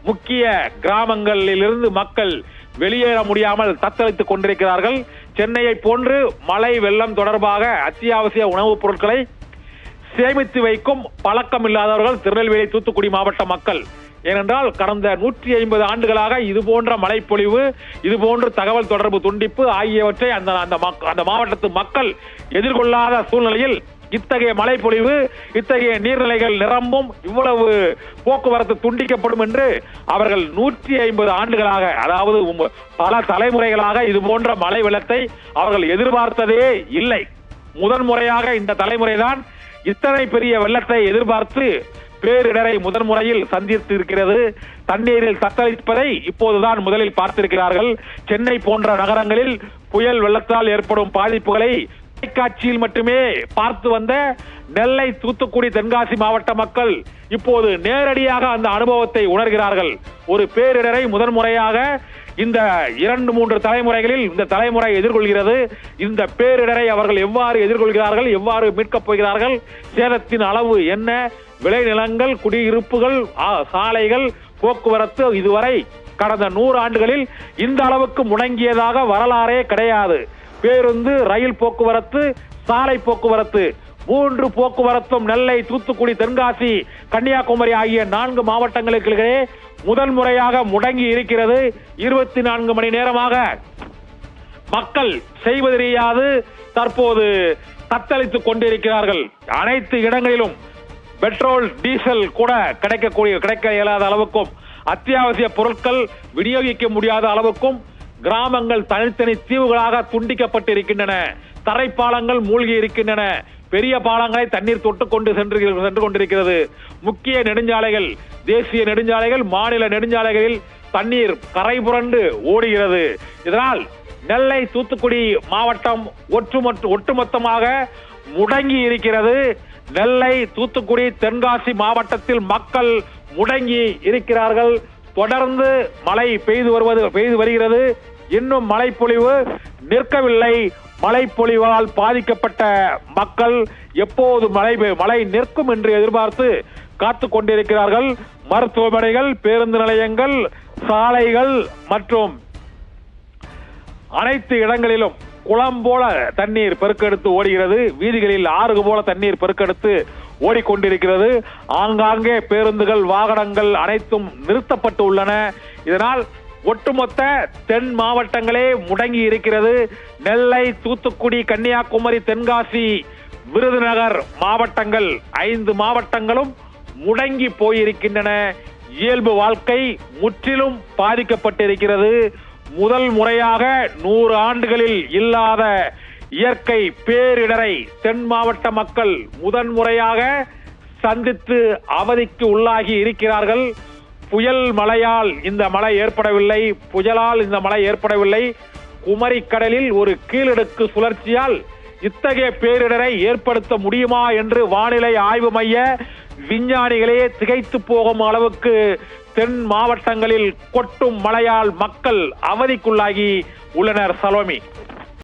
முக்கிய கிராமங்களிலிருந்து மக்கள் வெளியேற முடியாமல் தத்தளித்துக் கொண்டிருக்கிறார்கள். சென்னையை போன்று மழை வெள்ளம் தொடர்பாக அத்தியாவசிய உணவுப் பொருட்களை சேமித்து வைக்கும் பழக்கம் இல்லாதவர்கள் திருநெல்வேலி, தூத்துக்குடி மாவட்ட மக்கள். ஏனென்றால் கடந்த 150 ஆண்டுகளாக இதுபோன்ற மழைப்பொழிவு, இதுபோன்ற தகவல் தொடர்பு துண்டிப்பு ஆகியவற்றை அந்த மாவட்டத்து மக்கள் எதிர்கொள்ளாத சூழ்நிலையில் இத்தகைய மழைப்பொழிவு, இத்தகைய நீர்நிலைகள் நிரம்பும், இவ்வளவு போக்குவரத்து துண்டிக்கப்படும் என்று அவர்கள் 150 ஆண்டுகளாக, அதாவது பல தலைமுறைகளாக இது போன்ற மழை வெள்ளத்தை அவர்கள் எதிர்பார்த்ததே இல்லை. முதன்முறையாக இந்த தலைமுறைதான் இத்தனை பெரிய வெள்ளத்தை எதிர்பார்த்து பேரிடரை முதன்முறையில் சந்தித்து இருக்கிறது. தண்ணீரில் தத்தளிப்பதை இப்போதுதான் முதலில் பார்த்திருக்கிறார்கள். சென்னை போன்ற நகரங்களில் புயல் வெள்ளத்தால் ஏற்படும் பாதிப்புகளை தொலைக்காட்சியில் மட்டுமே பார்த்து வந்த நெல்லை, தூத்துக்குடி, தென்காசி மாவட்ட மக்கள் இப்போது நேரடியாக அந்த அனுபவத்தை உணர்கிறார்கள். ஒரு பேரிடரை முதன்முறையாக இந்த 2-3 தலைமுறைகளில் இந்த தலைமுறை எதிர்கொள்கிறது. இந்த பேரிடரை அவர்கள் எவ்வாறு எதிர்கொள்கிறார்கள், எவ்வாறு மீட்கப் போகிறார்கள், சேதத்தின் அளவு என்ன, விளைநிலங்கள், குடியிருப்புகள், சாலைகள், போக்குவரத்து இதுவரை கடந்த 100 ஆண்டுகளில் இந்த அளவுக்கு முடங்கியதாக வரலாறே கிடையாது. பேருந்து, ரயில் போக்குவரத்து, சாலை போக்குவரத்து 3 போக்குவரத்தும் நெல்லை, தூத்துக்குடி, தென்காசி, கன்னியாகுமரி ஆகிய 4 மாவட்டங்களுக்கு முதன்முறையாக முடங்கி இருக்கிறது. 24 மணி நேரமாக மக்கள் செய்வதறியாது தற்போது தத்தளித்துக் கொண்டிருக்கிறார்கள். அனைத்து இடங்களிலும் பெட்ரோல், டீசல் கூட கிடைக்க இயலாத அளவுக்கும், அத்தியாவசிய பொருட்கள் விநியோகிக்க முடியாத அளவுக்கும் கிராமங்கள் தனித்தனி தீவுகளாக துண்டிக்கப்பட்டிருக்கின்றன. தரைப்பாலங்கள் மூழ்கி இருக்கின்றன. பெரிய பாலங்களை தண்ணீர் தொட்டுக் கொண்டு சென்று கொண்டிருக்கிறது. முக்கிய நெடுஞ்சாலைகள், தேசிய நெடுஞ்சாலைகள், மாநில நெடுஞ்சாலைகளில் தண்ணீர் கரை புரண்டு ஓடுகிறது. இதனால் நெல்லை, தூத்துக்குடி மாவட்டம் ஒட்டுமொத்தமாக முடங்கி இருக்கிறது. நெல்லை, தூத்துக்குடி, தென்காசி மாவட்டத்தில் மக்கள் முடங்கி இருக்கிறார்கள். தொடர்ந்து மழை பெய்து வருகிறது. இன்னும் மழைப்பொழிவு நிற்கவில்லை. மழைப்பொழிவால் பாதிக்கப்பட்ட மக்கள் எப்போது மழை நிற்கும் என்று எதிர்பார்த்து காத்துக் கொண்டிருக்கிறார்கள். மருத்துவமனைகள், பேருந்து நிலையங்கள், சாலைகள் மற்றும் அனைத்து இடங்களிலும் குளம் போல தண்ணீர் பெருக்கெடுத்து ஓடுகிறது. வீதிகளில் ஆறு போல தண்ணீர் பெருக்கெடுத்து ஓடிக்கொண்டிருக்கிறது. ஆங்காங்கே பேருந்துகள், வாகனங்கள் அனைத்தும் நிறுத்தப்பட்டு உள்ளன. இதனால் ஒட்டுமொத்த தென் மாவட்டங்களே முடங்கி இருக்கிறது. நெல்லை, தூத்துக்குடி, கன்னியாகுமரி, தென்காசி, விருதுநகர் மாவட்டங்கள் 5 மாவட்டங்களும் முடங்கி போயிருக்கின்றன. இயல்பு வாழ்க்கை முற்றிலும் பாதிக்கப்பட்டிருக்கிறது. முதல் முறையாக 100 ஆண்டுகளில் இல்லாத இயற்கை பேரிடரை தென் மாவட்ட மக்கள் முதன்முறையாக சந்தித்து அவதிக்கு உள்ளாகி இருக்கிறார்கள். புயல் மழையால் இந்த மழை ஏற்படவில்லை, புயலால் இந்த மழை ஏற்படவில்லை. குமரி கடலில் ஒரு கீழடுக்கு சுழற்சியால் இத்தகைய பேரிடரை ஏற்படுத்த முடியுமா என்று வானிலை ஆய்வு மைய விஞ்ஞானிகளே திகைத்து போகும் அளவுக்கு தென் மாவட்டங்களில் கொட்டும் மழையால் மக்கள் அவதிக்குள்ளாகி உள்ளனர். சலோமி.